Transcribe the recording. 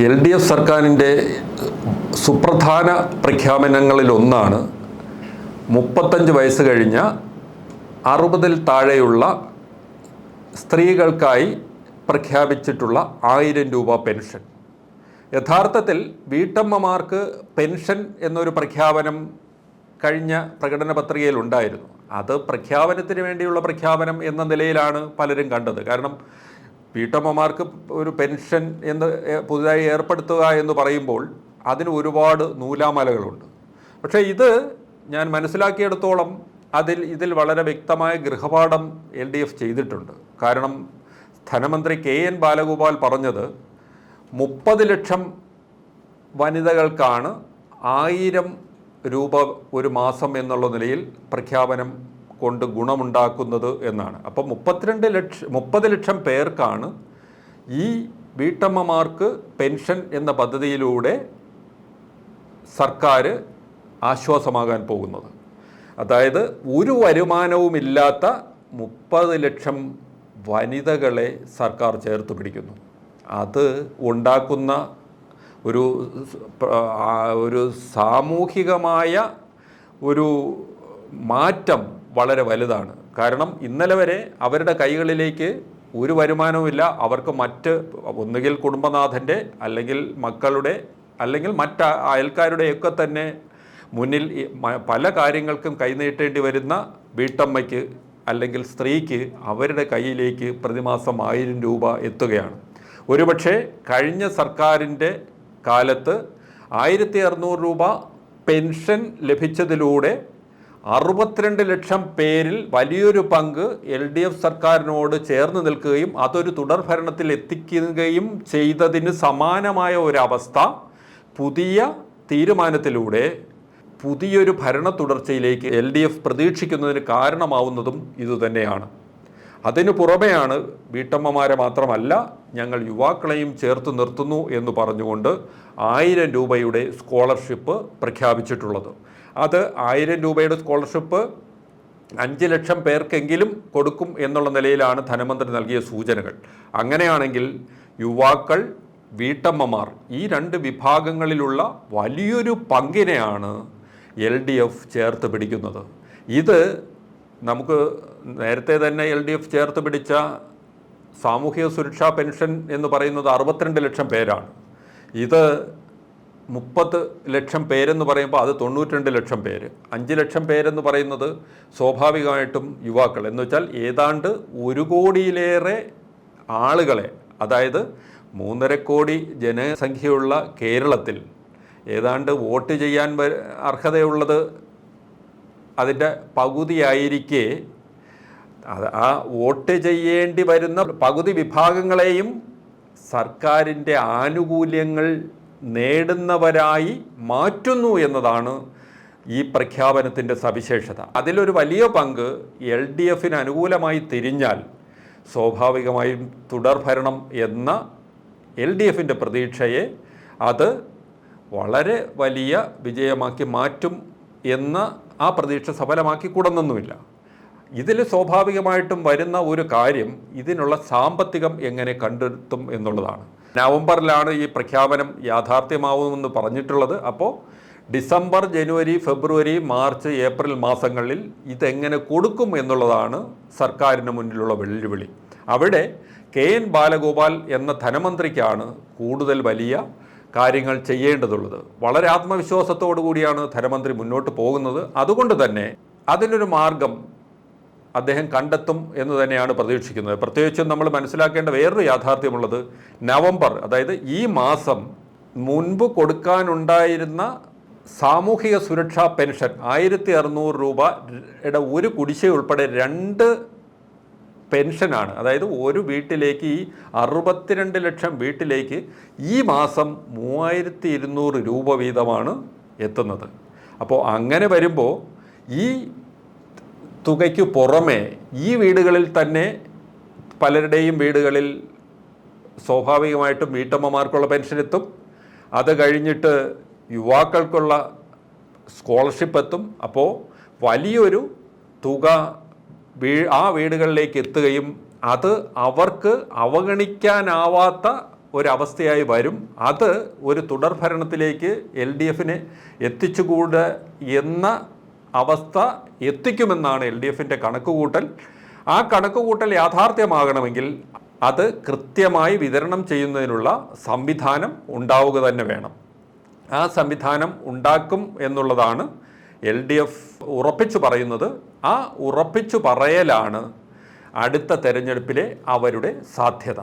LDF സർക്കാരിൻ്റെ സുപ്രധാന പ്രഖ്യാപനങ്ങളിലൊന്നാണ് 35 വയസ്സ് കഴിഞ്ഞ 60-ൽ താഴെയുള്ള സ്ത്രീകൾക്കായി പ്രഖ്യാപിച്ചിട്ടുള്ള 1000 രൂപ പെൻഷൻ. യഥാർത്ഥത്തിൽ വീട്ടമ്മമാർക്ക് പെൻഷൻ എന്നൊരു പ്രഖ്യാപനം കഴിഞ്ഞ പ്രകടന പത്രികയിൽ ഉണ്ടായിരുന്നു. അത് പ്രഖ്യാപനത്തിന് വേണ്ടിയുള്ള പ്രഖ്യാപനം എന്ന നിലയിലാണ് പലരും കണ്ടത്. കാരണം വീട്ടമ്മമാർക്ക് ഒരു പെൻഷൻ എന്ന് പുതുതായി ഏർപ്പെടുത്തുക എന്ന് പറയുമ്പോൾ അതിന് ഒരുപാട് നൂലാമലകളുണ്ട്. പക്ഷേ ഇത് ഞാൻ മനസ്സിലാക്കിയെടുത്തോളം ഇതിൽ വളരെ വ്യക്തമായ ഗൃഹപാഠം LDF ചെയ്തിട്ടുണ്ട്. കാരണം ധനമന്ത്രി KN ബാലഗോപാൽ പറഞ്ഞത് 30 ലക്ഷം വനിതകൾക്കാണ് 1000 രൂപ ഒരു മാസം എന്നുള്ള നിലയിൽ പ്രഖ്യാപനം കൊണ്ട് ഗുണമുണ്ടാക്കുന്നത് എന്നാണ്. അപ്പം 30 ലക്ഷം പേർക്കാണ് ഈ വീട്ടമ്മമാർക്ക് പെൻഷൻ എന്ന പദ്ധതിയിലൂടെ സർക്കാർ ആശ്വാസമാകാൻ പോകുന്നത്. അതായത് ഒരു വരുമാനവുമില്ലാത്ത 30 ലക്ഷം വനിതകളെ സർക്കാർ ചേർത്ത് പിടിക്കുന്നു. അത് ഉണ്ടാക്കുന്ന ഒരു സാമൂഹികമായ ഒരു മാറ്റം വളരെ വലുതാണ്. കാരണം ഇന്നലെ വരെ അവരുടെ കൈകളിലേക്ക് ഒരു വരുമാനവുമില്ല. അവർക്ക് ഒന്നുകിൽ കുടുംബനാഥൻ്റെ അല്ലെങ്കിൽ മക്കളുടെ അല്ലെങ്കിൽ അയൽക്കാരുടെയൊക്കെ തന്നെ മുന്നിൽ പല കാര്യങ്ങൾക്കും കൈനീട്ടേണ്ടി വരുന്ന വീട്ടമ്മയ്ക്ക് അല്ലെങ്കിൽ സ്ത്രീക്ക് അവരുടെ കയ്യിലേക്ക് പ്രതിമാസം 1000 രൂപ എത്തുകയാണ്. ഒരുപക്ഷെ കഴിഞ്ഞ സർക്കാരിൻ്റെ കാലത്ത് 1600 രൂപ പെൻഷൻ ലഭിച്ചതിലൂടെ 62 ലക്ഷം പേരിൽ വലിയൊരു പങ്ക് LDF സർക്കാരിനോട് ചേർന്ന് നിൽക്കുകയും അതൊരു തുടർഭരണത്തിൽ എത്തിക്കുകയും ചെയ്തതിന് സമാനമായ ഒരവസ്ഥ പുതിയ തീരുമാനത്തിലൂടെ പുതിയൊരു ഭരണ തുടർച്ചയിലേക്ക് LDF പ്രതീക്ഷിക്കുന്നതിന് കാരണമാവുന്നതും ഇതുതന്നെയാണ്. അതിനു പുറമെയാണ് വീട്ടമ്മമാരെ മാത്രമല്ല ഞങ്ങൾ യുവാക്കളെയും ചേർത്ത് നിർത്തുന്നു എന്ന് പറഞ്ഞുകൊണ്ട് 1000 രൂപയുടെ സ്കോളർഷിപ്പ് പ്രഖ്യാപിച്ചിട്ടുള്ളത്. അത് 1000 രൂപയുടെ സ്കോളർഷിപ്പ് 5 ലക്ഷം പേർക്കെങ്കിലും കൊടുക്കും എന്നുള്ള നിലയിലാണ് ധനമന്ത്രി നൽകിയ സൂചനകൾ. അങ്ങനെയാണെങ്കിൽ യുവാക്കൾ, വീട്ടമ്മമാർ ഈ 2 വിഭാഗങ്ങളിലുള്ള വലിയൊരു പങ്കിനെയാണ് LDF ചേർത്ത് പിടിക്കുന്നത്. ഇത് നമുക്ക് നേരത്തെ തന്നെ LDF ചേർത്ത് പിടിച്ച സാമൂഹിക സുരക്ഷാ പെൻഷൻ എന്ന് പറയുന്നത് 62 ലക്ഷം പേരാണ്. ഇത് 30 ലക്ഷം പേരെന്ന് പറയുമ്പോൾ അത് 92 ലക്ഷം പേര്. 5 ലക്ഷം പേരെന്ന് പറയുന്നത് സ്വാഭാവികമായിട്ടും യുവാക്കൾ എന്ന് വെച്ചാൽ ഏതാണ്ട് 1 കോടിയിലേറെ ആളുകളെ, അതായത് 3.5 കോടി ജനസംഖ്യയുള്ള കേരളത്തിൽ ഏതാണ്ട് വോട്ട് ചെയ്യാൻ അർഹതയുള്ളത് അതിൻ്റെ പകുതിയായിരിക്കെ ആ വോട്ട് ചെയ്യേണ്ടി വരുന്ന പകുതി വിഭാഗങ്ങളെയും സർക്കാരിൻ്റെ ആനുകൂല്യങ്ങൾ നേടുന്നവരായി മാറ്റുന്നു എന്നതാണ് ഈ പ്രഖ്യാപനത്തിൻ്റെ സവിശേഷത. അതിലൊരു വലിയ പങ്ക് LDFന് അനുകൂലമായി തിരിഞ്ഞാൽ സ്വാഭാവികമായും തുടർഭരണം എന്ന LDFൻ്റെ പ്രതീക്ഷയെ അത് വളരെ വലിയ വിജയമാക്കി മാറ്റും എന്ന ആ പ്രതീക്ഷ സഫലമാക്കി കൂടൊന്നുമില്ല. ഇതിൽ സ്വാഭാവികമായിട്ടും വരുന്ന ഒരു കാര്യം ഇതിനുള്ള സാമ്പത്തികം എങ്ങനെ കണ്ടെത്തും എന്നുള്ളതാണ്. നവംബറിലാണ് ഈ പ്രഖ്യാപനം യാഥാർത്ഥ്യമാവുമെന്ന് പറഞ്ഞിട്ടുള്ളത്. അപ്പോൾ ഡിസംബർ, ജനുവരി, ഫെബ്രുവരി, മാർച്ച്, ഏപ്രിൽ മാസങ്ങളിൽ ഇതെങ്ങനെ കൊടുക്കും എന്നുള്ളതാണ് സർക്കാരിന് മുന്നിലുള്ള വെല്ലുവിളി. അവിടെ KN ബാലഗോപാൽ എന്ന ധനമന്ത്രിക്കാണ് കൂടുതൽ വലിയ കാര്യങ്ങൾ ചെയ്യേണ്ടതുള്ളത്. വളരെ ആത്മവിശ്വാസത്തോടു കൂടിയാണ് ധനമന്ത്രി മുന്നോട്ട് പോകുന്നത്. അതുകൊണ്ട് തന്നെ അതിനൊരു മാർഗം അദ്ദേഹം കണ്ടെത്തും എന്ന് തന്നെയാണ് പ്രതീക്ഷിക്കുന്നത്. പ്രത്യേകിച്ചും നമ്മൾ മനസ്സിലാക്കേണ്ട വേറൊരു യാഥാർത്ഥ്യമുള്ളത് നവംബർ, അതായത് ഈ മാസം മുൻപ് കൊടുക്കാനുണ്ടായിരുന്ന സാമൂഹിക സുരക്ഷാ പെൻഷൻ 1600 രൂപയുടെ ഒരു കുടിശ്ശിക ഉൾപ്പെടെ 2 പെൻഷനാണ്. അതായത് ഒരു വീട്ടിലേക്ക് ഈ 62 ലക്ഷം വീട്ടിലേക്ക് ഈ മാസം 3200 രൂപ വീതമാണ് എത്തുന്നത്. അപ്പോൾ അങ്ങനെ വരുമ്പോൾ ഈ തുകയ്ക്ക് പുറമെ ഈ വീടുകളിൽ തന്നെ പലരുടെയും വീടുകളിൽ സ്വാഭാവികമായിട്ടും വീട്ടമ്മമാർക്കുള്ള പെൻഷൻ എത്തും. അത് കഴിഞ്ഞിട്ട് യുവാക്കൾക്കുള്ള സ്കോളർഷിപ്പ് എത്തും. അപ്പോൾ വലിയൊരു തുക ആ വീടുകളിലേക്ക് എത്തുകയും അത് അവർക്ക് അവഗണിക്കാനാവാത്ത ഒരവസ്ഥയായി വരും. അത് ഒരു തുടർഭരണത്തിലേക്ക് എൽ ഡി എഫിനെ എത്തിച്ചുകൂടെ എന്ന അവസ്ഥ എത്തിക്കുമെന്നാണ് എൽ ഡി എഫിൻ്റെ കണക്കുകൂട്ടൽ. ആ കണക്കുകൂട്ടൽ യാഥാർത്ഥ്യമാകണമെങ്കിൽ അത് കൃത്യമായി വിതരണം ചെയ്യുന്നതിനുള്ള സംവിധാനം ഉണ്ടാവുക തന്നെ വേണം. ആ സംവിധാനം ഉണ്ടാക്കും എന്നുള്ളതാണ് എൽ ഡി എഫ് ഉറപ്പിച്ചു പറയുന്നത്. ആ ഉറപ്പിച്ചു പറയലാണ് അടുത്ത തെരഞ്ഞെടുപ്പിലെ അവരുടെ സാധ്യത.